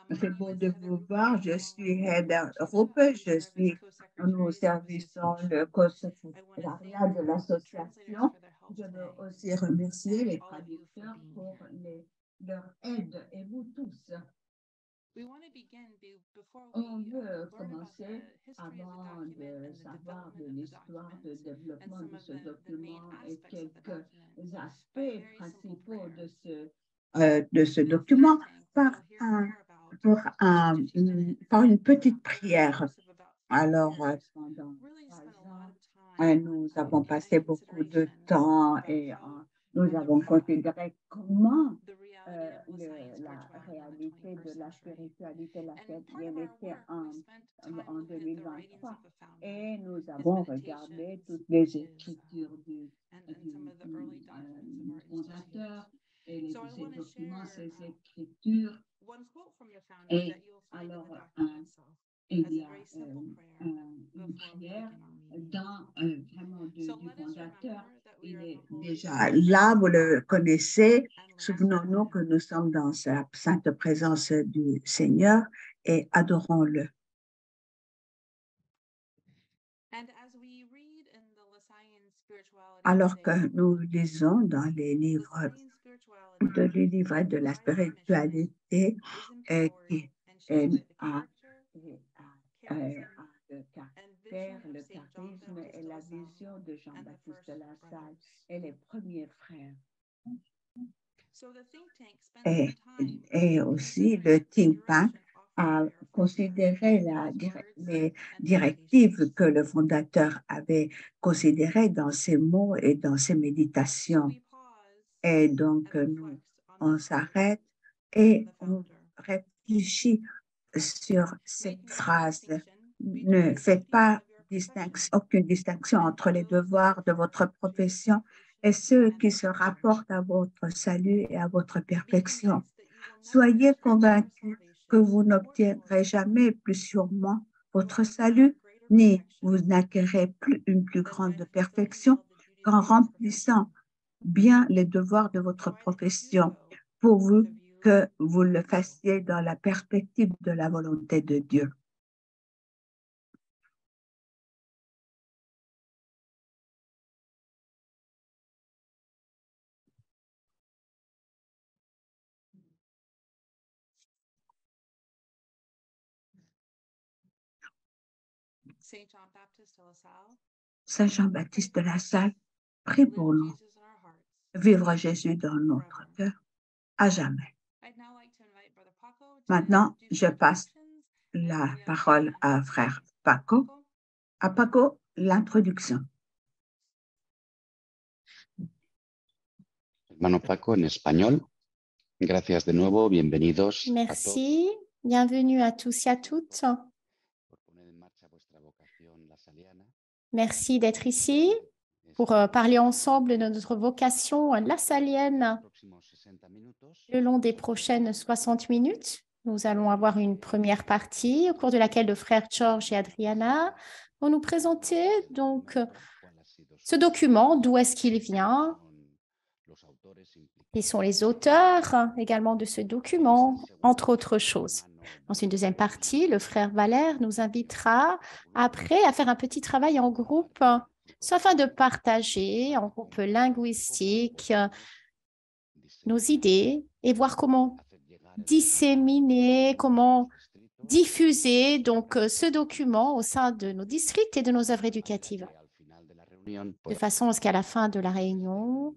C'est beau de vous voir. Je suis Heather Ruppe. Je suis Nous servissons le co-secrétariat de l'association. Je veux aussi remercier les traducteurs pour leur aide et vous tous. On veut commencer avant de savoir de l'histoire de développement de ce document et quelques aspects principaux de ce document par, un, par une petite prière. Alors, pendant 3 ans, nous avons passé beaucoup de temps et nous avons considéré comment la réalité de la spiritualité lacadienne était en 2023. Et nous avons regardé toutes les écritures du fondateur et ces documents, ces écritures. Et alors, il y a une prière vraiment du fondateur. Il est déjà là, vous le connaissez. Souvenons-nous que nous sommes dans sa sainte présence du Seigneur et adorons-le. Alors que nous lisons dans les livres de la spiritualité qui a le caractère, le charisme et la vision de Jean-Baptiste Lassalle et les premiers frères. Et aussi le think tank a considéré les directives que le fondateur avait considérées dans ses mots et dans ses méditations. Et donc, on s'arrête et on réfléchit sur cette phrase. Ne faites pas aucune distinction entre les devoirs de votre profession et ceux qui se rapportent à votre salut et à votre perfection. Soyez convaincus que vous n'obtiendrez jamais plus sûrement votre salut, ni vous n'acquérez une plus grande perfection qu'en remplissant bien les devoirs de votre profession, pourvu que vous le fassiez dans la perspective de la volonté de Dieu. Saint Jean-Baptiste de Lassalle, prie pour nous. Vivre Jésus dans notre cœur à jamais. Maintenant, je passe la parole à frère Paco. À Paco, l'introduction. Hermano Paco, en espagnol. Gracias de nuevo, bienvenidos. Merci, bienvenue à tous et à toutes. Merci d'être ici pour parler ensemble de notre vocation lassalienne. Le long des prochaines 60 minutes, nous allons avoir une première partie au cours de laquelle le frère George et Adriana vont nous présenter donc ce document, d'où est-ce qu'il vient, qui sont les auteurs également de ce document, entre autres choses. Dans une deuxième partie, le frère Valère nous invitera après à faire un petit travail en groupe, afin de partager en groupe linguistique nos idées et voir comment disséminer, comment diffuser donc ce document au sein de nos districts et de nos œuvres éducatives. De façon à ce qu'à la fin de la réunion,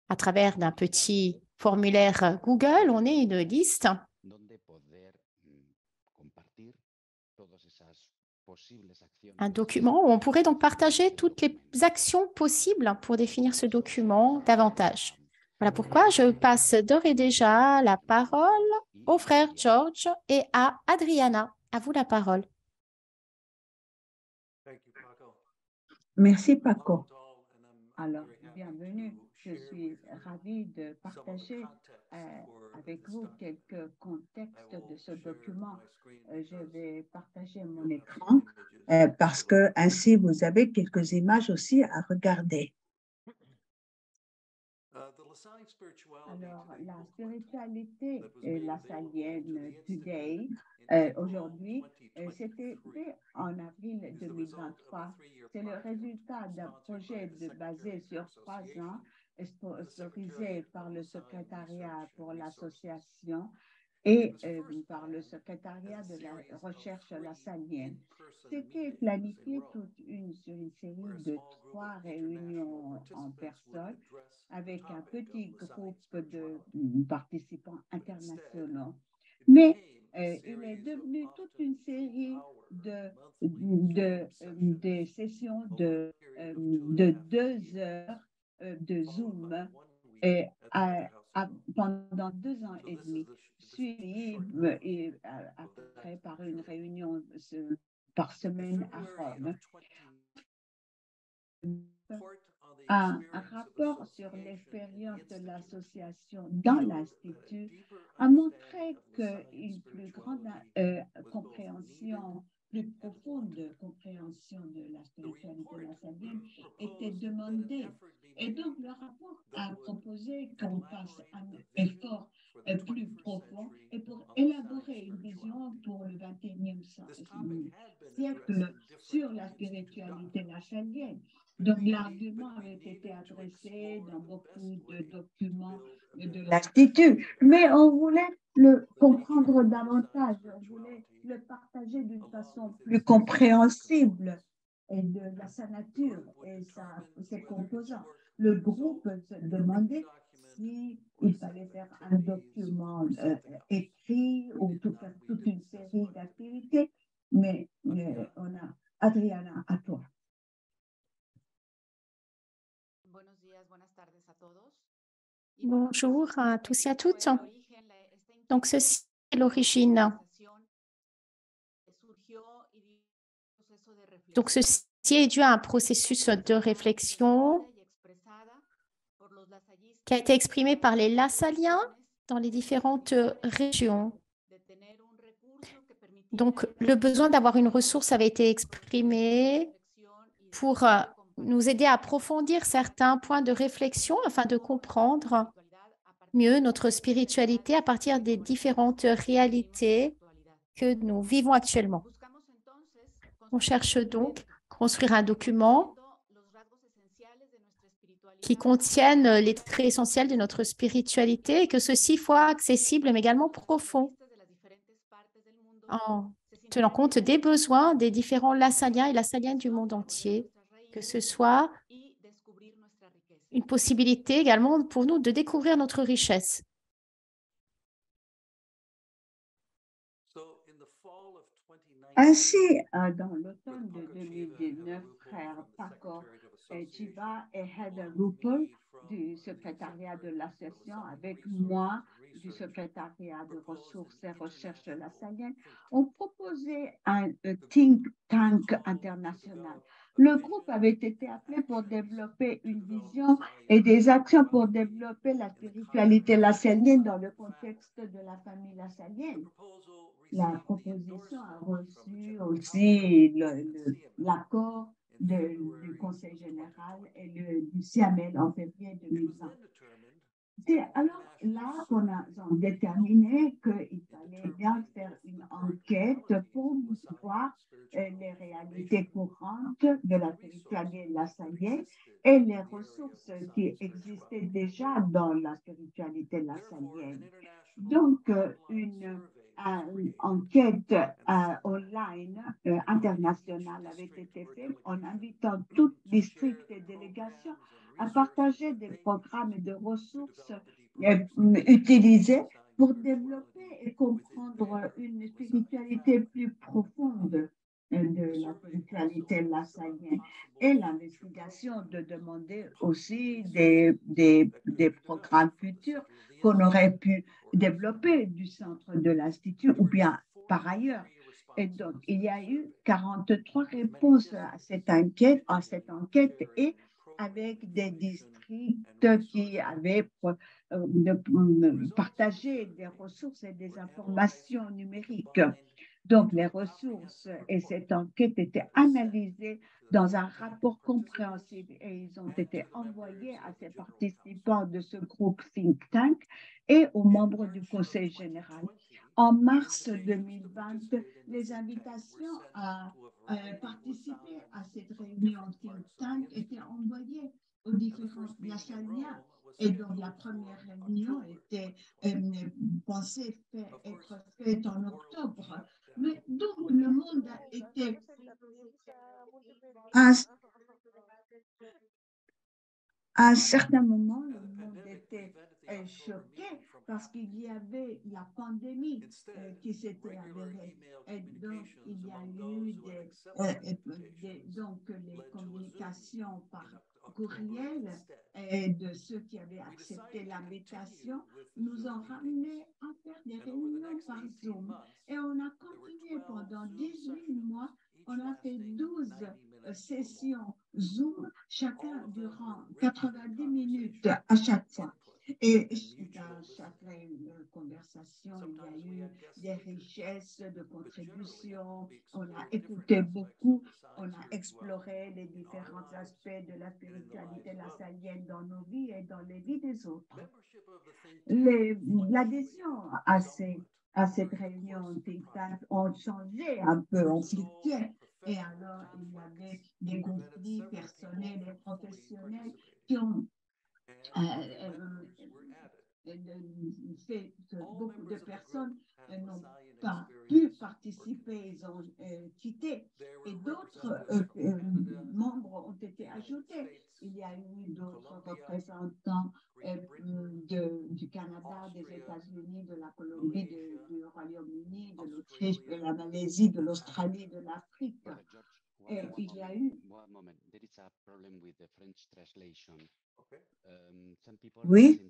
à travers d'un petit formulaire Google, on ait une liste un document où on pourrait donc partager toutes les actions possibles pour définir ce document davantage. Voilà pourquoi je passe d'ores et déjà la parole au frère George et à Adriana. À vous la parole. Merci Paco. Alors, bienvenue. Je suis ravie de partager avec vous quelques contextes de ce document. Je vais partager mon écran parce que ainsi vous avez quelques images aussi à regarder. Alors, la spiritualité lassalienne today, aujourd'hui, c'était fait en avril 2023. C'est le résultat d'un projet basé sur 3 ans, sponsorisé par le secrétariat pour l'association et par le secrétariat de la recherche lassalienne. C'était planifié sur une série de 3 réunions en personne avec un petit groupe de participants internationaux. Mais il est devenu toute une série de sessions de 2 heures de Zoom et pendant 2 ans et demi, suivi après par une réunion par semaine à Rome. Un rapport sur l'expérience de l'association dans l'Institut a montré qu'une plus grande compréhension, plus profonde compréhension de la spiritualité lassalienne était demandée. Et donc, le rapport a proposé qu'on fasse un effort plus profond et pour élaborer une vision pour le XXIe siècle sur la spiritualité lassalienne. Donc, l'argument avait été adressé dans beaucoup de documents de l'Institut, mais on voulait le comprendre davantage, on voulait le partager d'une façon plus compréhensible et de sa nature et ses composants. Le groupe se demandait s'il fallait faire un document écrit ou faire toute une série d'activités, mais on a Adriana, à toi. Bonjour à tous et à toutes. Donc, ceci est l'origine. Donc, ceci est dû à un processus de réflexion qui a été exprimé par les Lassaliens dans les différentes régions. Donc, le besoin d'avoir une ressource avait été exprimé pour nous aider à approfondir certains points de réflexion afin de comprendre mieux notre spiritualité à partir des différentes réalités que nous vivons actuellement. On cherche donc à construire un document qui contienne les traits essentiels de notre spiritualité et que ceci soit accessible mais également profond en tenant compte des besoins des différents Lassaliens et Lassaliennes du monde entier, que ce soit une possibilité également pour nous de découvrir notre richesse. Ainsi, dans l'automne de 2019, frères Paco Jiva et Heather Rupel du secrétariat de l'association, avec moi du secrétariat de ressources et recherche lassalienne, ont proposé un think tank international. Le groupe avait été appelé pour développer une vision et des actions pour développer la spiritualité lassalienne dans le contexte de la famille lassalienne. La proposition a reçu aussi l'accord du Conseil général et du CIAMEL en février 2020. C'est alors là qu'on a déterminé qu'il fallait bien faire une enquête pour voir les réalités courantes de la spiritualité lassalienne et les ressources qui existaient déjà dans la spiritualité lassalienne. Donc, une enquête online internationale avait été faite en invitant tout district et délégations à partager des programmes et des ressources utilisées pour développer et comprendre une spiritualité plus profonde de la spiritualité lassalienne et l'investigation de demander aussi des programmes futurs qu'on aurait pu développer du centre de l'Institut ou bien par ailleurs. Et donc, il y a eu 43 réponses à cette enquête et avec des districts qui avaient partagé des ressources et des informations numériques. Donc, les ressources et cette enquête étaient analysées dans un rapport compréhensible et ils ont été envoyés à ces participants de ce groupe think tank et aux membres du Conseil général. En mars 2020, les invitations à participer à cette réunion think tank étaient envoyées aux différents Lassaliens. Et donc, la première réunion était pensée être faite en octobre. Mais donc, le monde était à un certain moment, le monde était choqué parce qu'il y avait la pandémie qui s'était avérée. Et donc, il y a eu donc les communications par courriel et de ceux qui avaient accepté l'invitation nous ont ramené à faire des réunions par Zoom. Et on a continué pendant 18 mois. On a fait 12 sessions Zoom, chacun durant 90 minutes à chaque fois. Et dans chaque conversation, il y a eu des richesses de contributions. On a écouté beaucoup, on a exploré les différents aspects de la spiritualité lassalienne dans nos vies et dans les vies des autres. L'adhésion à cette réunion think tank ont changé un peu, ont fluctué. Et alors, il y avait des conflits personnels et professionnels qui ont fait que beaucoup de personnes n'ont pas pu participer, ils ont quitté. Et d'autres membres ont été ajoutés. Il y a eu d'autres représentants du Canada, des États-Unis, de la Colombie, du Royaume-Uni, de l'Autriche, de la Malaisie, de l'Australie, de l'Afrique. Et il y a eu... Oui.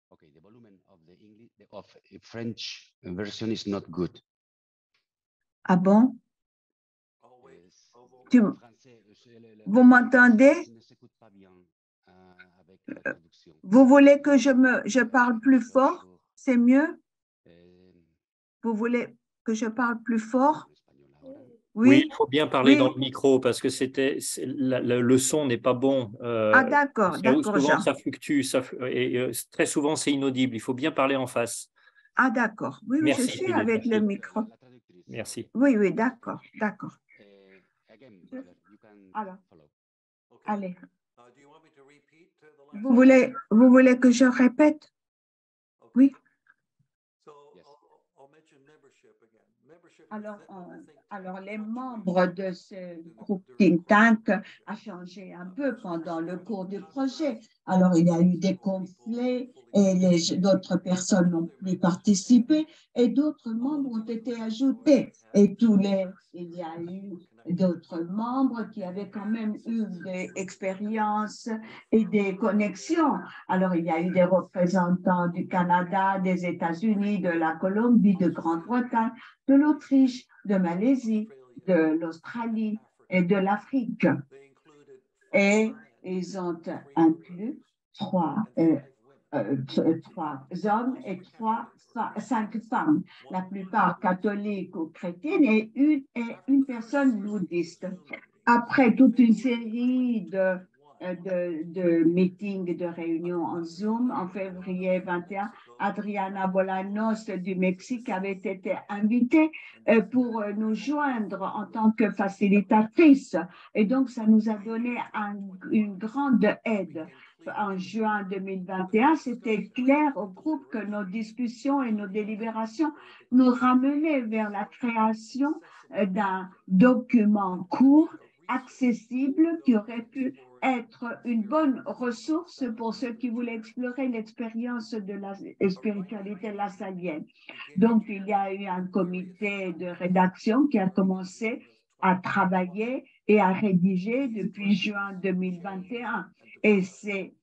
Okay, the volume of the English of French version is not good. Ah bon? Vous m'entendez? Vous voulez que je parle plus fort? C'est mieux? Vous voulez que je parle plus fort? Oui, il faut bien parler dans le micro parce que le son n'est pas bon. Ah d'accord, d'accord. Souvent, ça fluctue et très souvent, c'est inaudible. Il faut bien parler en face. Ah d'accord, oui, merci, je suis avec le micro. Merci. Oui, oui, d'accord, d'accord. Alors, allez. Vous voulez que je répète? Oui. Alors, les membres de ce groupe think tank a changé un peu pendant le cours du projet. Alors, il y a eu des conflits et d'autres personnes n'ont plus participé et d'autres membres ont été ajoutés. Et il y a eu d'autres membres qui avaient quand même eu des expériences et des connexions. Alors, il y a eu des représentants du Canada, des États-Unis, de la Colombie, de Grande-Bretagne, de l'Autriche, de Malaisie, de l'Australie et de l'Afrique. Et ils ont inclus trois hommes et 5 femmes, la plupart catholiques ou chrétiennes et une personne bouddhiste. Après toute une série de meetings, de réunions en Zoom, en février 21, Adriana Bolanos du Mexique avait été invitée pour nous joindre en tant que facilitatrice. Et donc, ça nous a donné une grande aide. En juin 2021, c'était clair au groupe que nos discussions et nos délibérations nous ramenaient vers la création d'un document court, accessible, qui aurait pu être une bonne ressource pour ceux qui voulaient explorer l'expérience de la spiritualité lassalienne. Donc, il y a eu un comité de rédaction qui a commencé à travailler et à rédiger depuis juin 2021. Et ces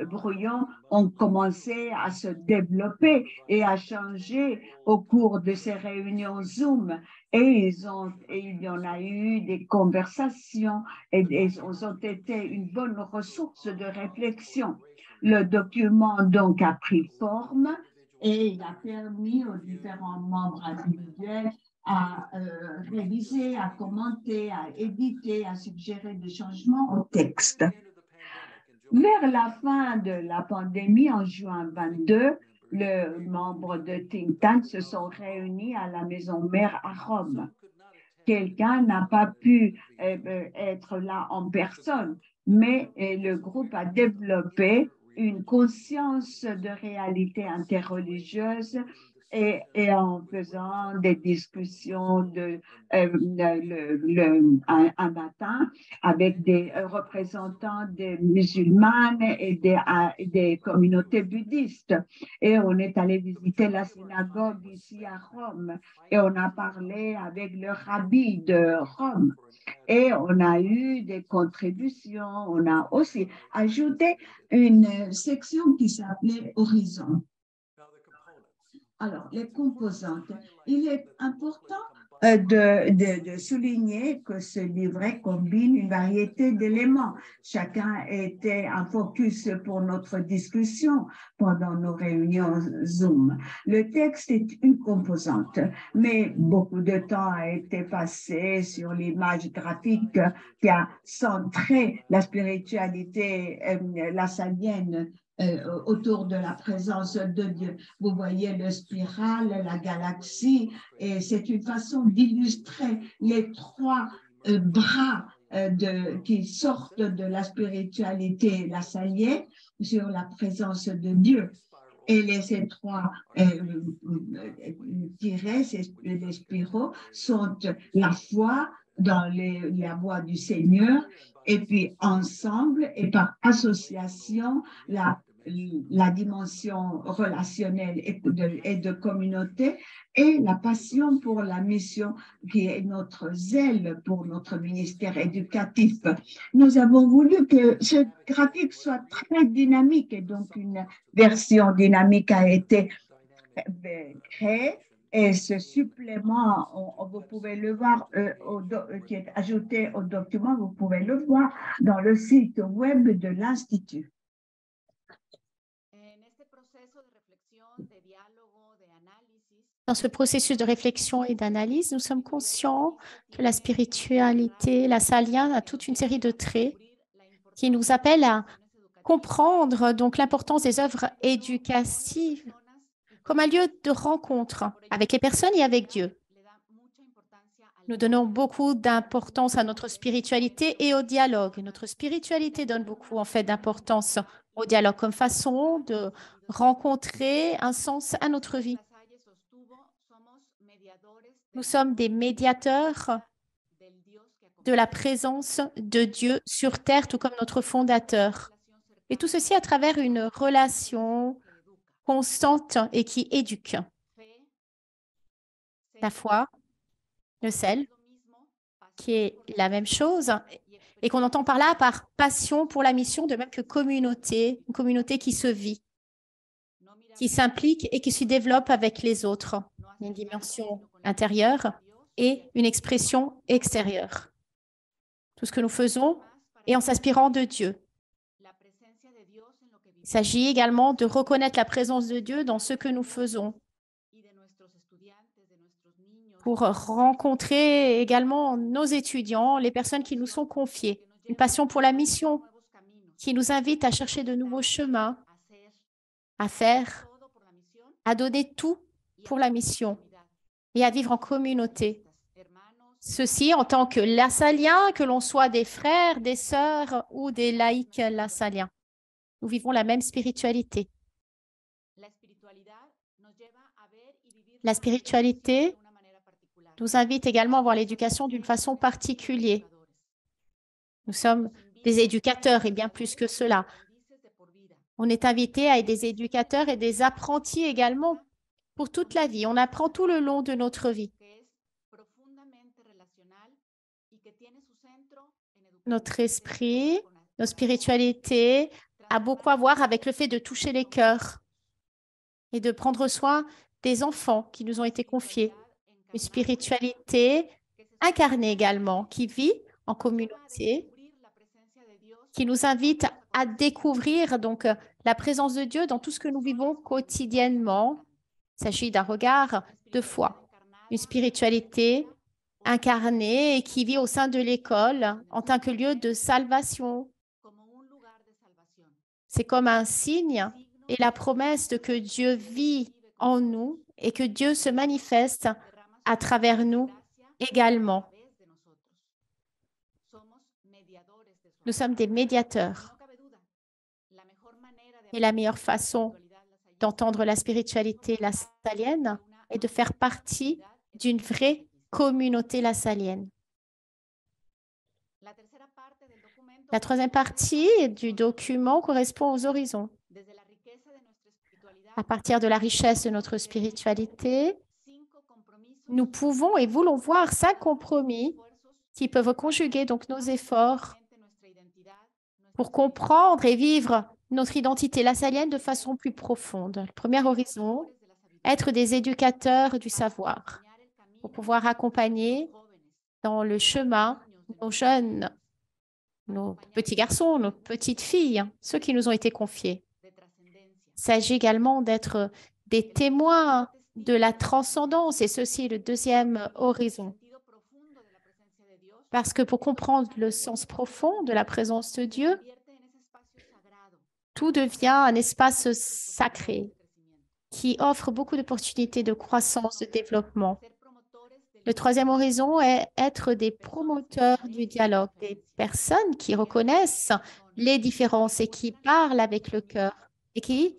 brouillons ont commencé à se développer et à changer au cours de ces réunions Zoom. Et il y en a eu des conversations et ils ont été une bonne ressource de réflexion. Le document donc a pris forme et il a permis aux différents membres individuels à réviser, à commenter, à éditer, à suggérer des changements au texte. Vers la fin de la pandémie, en juin 22, les membres de Think Tank se sont réunis à la maison mère à Rome. Quelqu'un n'a pas pu être là en personne, mais le groupe a développé une conscience de réalité interreligieuse et en faisant des discussions un matin avec des représentants des musulmanes et des communautés bouddhistes. Et on est allé visiter la synagogue ici à Rome et on a parlé avec le rabbi de Rome. Et on a eu des contributions. On a aussi ajouté une section qui s'appelait Horizon. Alors, les composantes. Il est important de souligner que ce livret combine une variété d'éléments. Chacun était un focus pour notre discussion pendant nos réunions Zoom. Le texte est une composante, mais beaucoup de temps a été passé sur l'image graphique qui a centré la spiritualité lassalienne autour de la présence de Dieu. Vous voyez le spirale, la galaxie, et c'est une façon d'illustrer les trois bras qui sortent de la spiritualité lassalienne sur la présence de Dieu. Et ces trois tirets, les spiraux, sont la foi dans la voie du Seigneur, et puis ensemble et par association, la dimension relationnelle et de communauté et la passion pour la mission qui est notre zèle pour notre ministère éducatif. Nous avons voulu que ce graphique soit très dynamique et donc une version dynamique a été créée. Et ce supplément, vous pouvez le voir, qui est ajouté au document, vous pouvez le voir dans le site web de l'Institut. Dans ce processus de réflexion et d'analyse, nous sommes conscients que la spiritualité, la salien, a toute une série de traits qui nous appellent à comprendre donc l'importance des œuvres éducatives comme un lieu de rencontre avec les personnes et avec Dieu. Nous donnons beaucoup d'importance à notre spiritualité et au dialogue. Notre spiritualité donne beaucoup en fait d'importance au dialogue comme façon de rencontrer un sens à notre vie. Nous sommes des médiateurs de la présence de Dieu sur terre, tout comme notre fondateur. Et tout ceci à travers une relation constante et qui éduque. La foi, le sel, qui est la même chose, et qu'on entend par là par passion pour la mission, de même que communauté, une communauté qui se vit, qui s'implique et qui se développe avec les autres. Il y a une dimension intérieure et une expression extérieure. Tout ce que nous faisons est en s'inspirant de Dieu. Il s'agit également de reconnaître la présence de Dieu dans ce que nous faisons pour rencontrer également nos étudiants, les personnes qui nous sont confiées. Une passion pour la mission qui nous invite à chercher de nouveaux chemins, à faire, à donner tout pour la mission et à vivre en communauté. Ceci en tant que lassaliens, que l'on soit des frères, des sœurs ou des laïcs lassaliens. Nous vivons la même spiritualité. La spiritualité nous invite également à voir l'éducation d'une façon particulière. Nous sommes des éducateurs et bien plus que cela. On est invité à être des éducateurs et des apprentis également pour toute la vie. On apprend tout le long de notre vie. Notre esprit, notre spiritualité a beaucoup à voir avec le fait de toucher les cœurs et de prendre soin des enfants qui nous ont été confiés. Une spiritualité incarnée également, qui vit en communauté, qui nous invite à découvrir donc la présence de Dieu dans tout ce que nous vivons quotidiennement. Il s'agit d'un regard de foi, une spiritualité incarnée et qui vit au sein de l'école en tant que lieu de salvation. C'est comme un signe et la promesse de que Dieu vit en nous et que Dieu se manifeste à travers nous également. Nous sommes des médiateurs. Et la meilleure façon d'entendre la spiritualité lassalienne est de faire partie d'une vraie communauté lassalienne. La troisième partie du document correspond aux horizons. À partir de la richesse de notre spiritualité, nous pouvons et voulons voir 5 compromis qui peuvent conjuguer donc nos efforts pour comprendre et vivre notre identité lassalienne de façon plus profonde. Le premier horizon, être des éducateurs du savoir, pour pouvoir accompagner dans le chemin nos jeunes, nos petits garçons, nos petites filles, ceux qui nous ont été confiés. Il s'agit également d'être des témoins de la transcendance, et ceci est le deuxième horizon. Parce que pour comprendre le sens profond de la présence de Dieu, tout devient un espace sacré qui offre beaucoup d'opportunités de croissance, de développement. Le troisième horizon est être des promoteurs du dialogue, des personnes qui reconnaissent les différences et qui parlent avec le cœur et qui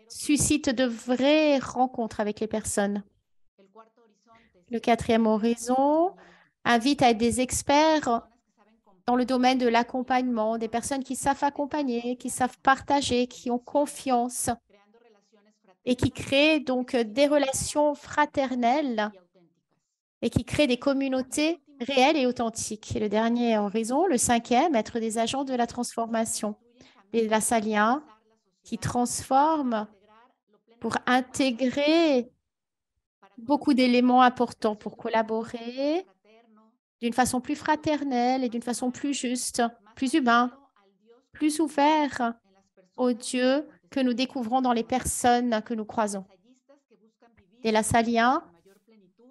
suscitent de vraies rencontres avec les personnes. Le quatrième horizon invite à être des experts dans le domaine de l'accompagnement, des personnes qui savent accompagner, qui savent partager, qui ont confiance et qui créent donc des relations fraternelles et qui créent des communautés réelles et authentiques. Et le dernier horizon, le cinquième, être des agents de la transformation, les lassaliens qui transforment pour intégrer beaucoup d'éléments importants pour collaborer d'une façon plus fraternelle et d'une façon plus juste, plus humaine, plus ouvert au Dieu que nous découvrons dans les personnes que nous croisons. Des lassaliens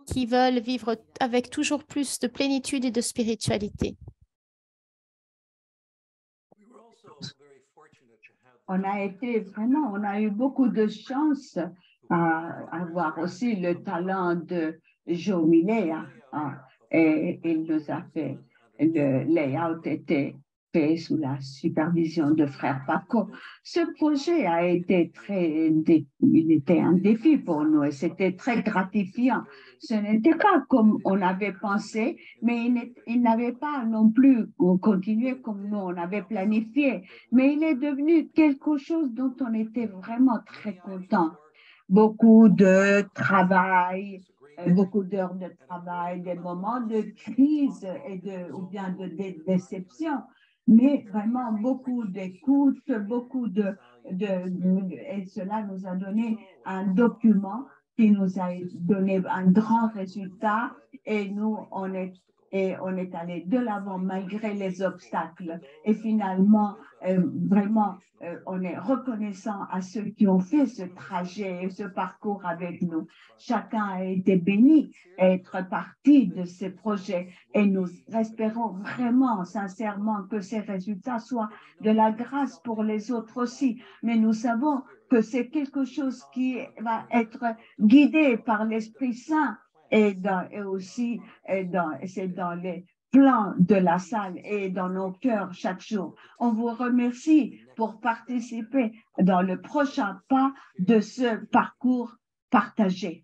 qui veulent vivre avec toujours plus de plénitude et de spiritualité. On a eu beaucoup de chance à avoir aussi le talent de Joe Millet. Et il nous a fait, le layout était fait sous la supervision de frère Paco. Ce projet a été il était un défi pour nous et c'était très gratifiant. Ce n'était pas comme on avait pensé, mais il n'avait pas non plus continué comme nous on avait planifié, mais il est devenu quelque chose dont on était vraiment très content. Beaucoup de travail, beaucoup d'heures de travail, des moments de crise ou bien de déception, mais vraiment beaucoup d'écoute, et cela nous a donné un document qui nous a donné un grand résultat et nous, on est allé de l'avant malgré les obstacles. Et finalement, vraiment, on est reconnaissant à ceux qui ont fait ce trajet et ce parcours avec nous. Chacun a été béni à être partie de ces projets et nous espérons vraiment, sincèrement, que ces résultats soient de la grâce pour les autres aussi. Mais nous savons que c'est quelque chose qui va être guidé par l'Esprit Saint et aussi c'est dans les plans de la salle et dans nos cœurs chaque jour. On vous remercie pour participer dans le prochain pas de ce parcours partagé.